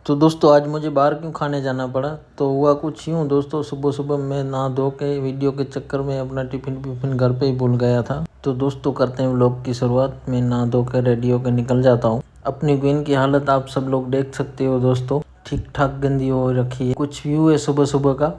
तो दोस्तों आज मुझे बाहर क्यों खाने जाना पड़ा, तो हुआ कुछ यूँ दोस्तों, सुबह सुबह मैं नहा धो के वीडियो के चक्कर में अपना टिफिन घर पे ही भूल गया था। तो दोस्तों करते हैं व्लॉग की शुरुआत। मैं नहा धो कर रेडी होकर निकल जाता हूँ। अपनी बहन की हालत आप सब लोग देख सकते हो दोस्तों, ठीक ठाक गंदी हो रखी है। कुछ व्यू है सुबह सुबह का।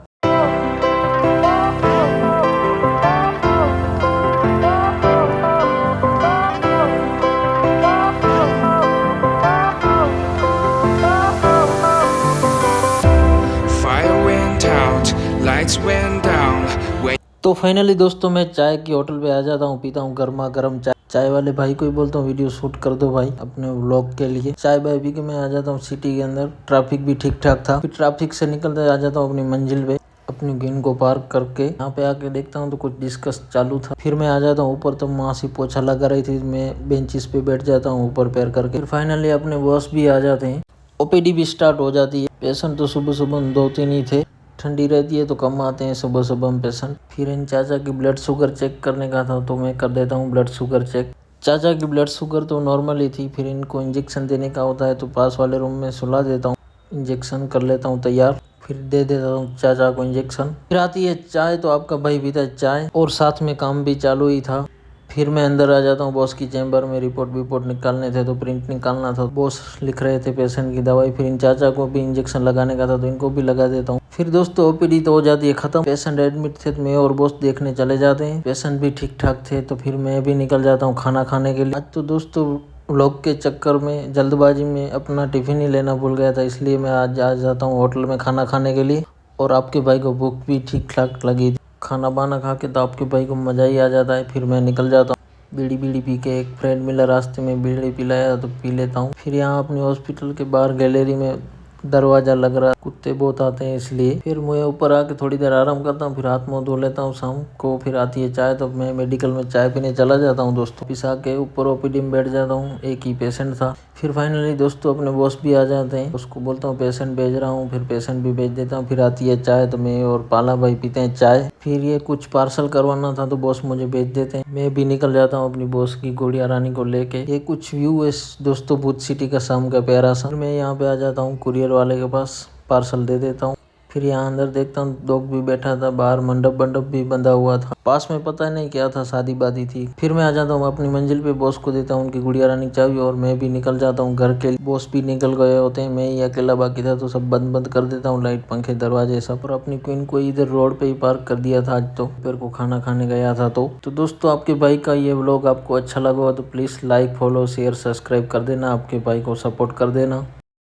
तो फाइनली दोस्तों मैं चाय की होटल पे आ जाता हूँ, पीता हूँ गर्मा गर्म चाय। चाय वाले भाई को ही बोलता हूँ वीडियो शूट कर दो भाई अपने व्लॉग के लिए। चाय बाय पी के मैं आ जाता हूँ सिटी के अंदर। ट्रैफिक भी ठीक ठाक था। फिर ट्रैफिक से निकलते आ जाता हूँ अपनी मंजिल पे। अपनी गेन को पार्क करके यहाँ पे आके देखता हूँ तो कुछ डिस्कस चालू था। फिर मैं आ जाता हूँ ऊपर, तो वहाँ से पोछा लगा रही थी। मैं बेंचिस पे बैठ जाता हूँ ऊपर पैर करके। फिर फाइनली अपने बॉस भी आ जाते हैं। ओपीडी भी स्टार्ट हो जाती है। पेशेंट तो सुबह सुबह 2-3 ही थे, ठंडी रहती है तो कम आते हैं सुबह सुबह में पेशेंट। फिर इन चाचा की ब्लड शुगर चेक करने का था तो मैं कर देता हूँ ब्लड शुगर चेक। चाचा की ब्लड शुगर तो नॉर्मल ही थी। फिर इनको इंजेक्शन देने का होता है तो पास वाले रूम में सुला देता हूँ, इंजेक्शन कर लेता हूँ तैयार। फिर दे देता हूँ चाचा को इंजेक्शन। फिर आती है चाय, तो आपका भाई पीता है चाय और साथ में काम भी चालू ही था। फिर मैं अंदर आ जाता हूँ बॉस की चैम्बर में। रिपोर्ट निकालने थे तो प्रिंट निकालना था। बॉस लिख रहे थे पेशेंट की दवाई। फिर इन चाचा को भी इंजेक्शन लगाने का था तो इनको भी लगा देता हूँ। फिर दोस्तों ओपीडी तो हो जाती है खत्म। पेशेंट एडमिट थे तो मैं और बॉस देखने चले जाते हैं। पेशेंट भी ठीक ठाक थे तो फिर मैं भी निकल जाता हूँ खाना खाने के लिए। आज तो दोस्तों व्लॉग के चक्कर में जल्दबाजी में अपना टिफिन ही लेना भूल गया था, इसलिए मैं आज आ जाता हूँ होटल में खाना खाने के लिए। और आपके भाई को भूख भी ठीक ठाक लगी थी। खाना बाना खा के तो आपके भाई को मज़ा ही आ जाता है। फिर मैं निकल जाता हूँ। बीड़ी पी के एक फ्रेंड मिला रास्ते में, बीड़ी पिलाया तो पी लेता हूँ। फिर यहाँ अपने हॉस्पिटल के बाहर गैलरी में दरवाजा लग रहा, कुत्ते बहुत आते हैं इसलिए। फिर मैं ऊपर आके थोड़ी देर आराम करता हूँ। फिर हाथ मुँह धो लेता हूँ। शाम को फिर आती है चाय, तो मैं मेडिकल में चाय पीने चला जाता हूँ दोस्तों। पिसा के ऊपर ओपीडी में बैठ जाता हूँ। एक ही पेशेंट था। फिर फाइनली दोस्तों अपने बॉस भी आ जाते हैं। उसको बोलता हूँ पेशेंट भेज रहा हूँ, फिर पेशेंट भी भेज देता हूँ। फिर आती है चाय, तो मैं और पाला भाई पीते हैं चाय। फिर ये कुछ पार्सल करवाना था तो बॉस मुझे भेज देते हैं। मैं भी निकल जाता हूँ अपनी बॉस की गुड़िया रानी को लेके। ये कुछ व्यू है दोस्तों भूत सिटी का शाम का प्यारा सा। मैं यहाँ पे आ जाता हूँ कुरियर वाले के पास, पार्सल दे देता हूँ। फिर यहाँ अंदर देखता हूँ डॉग भी बैठा था, बाहर मंडप भी बंधा हुआ था। पास में पता नहीं क्या था, शादी वादी थी। फिर मैं आ जाता हूँ अपनी मंजिल पे, बॉस को देता हूँ उनकी गुड़िया रानी की चाबी और मैं भी निकल जाता हूँ घर के लिए। बॉस भी निकल गए होते हैं, मैं ही अकेला बाकी था तो सब बंद कर देता हूँ, लाइट पंखे दरवाजे सब। और अपनी क्वीन को इधर रोड पे ही पार्क कर दिया था आज, तो दोपहर को खाना खाने गया था। तो दोस्तों आपके भाई का ये व्लॉग आपको अच्छा लगा हो तो please like follow share subscribe कर देना, आपके भाई को सपोर्ट कर देना।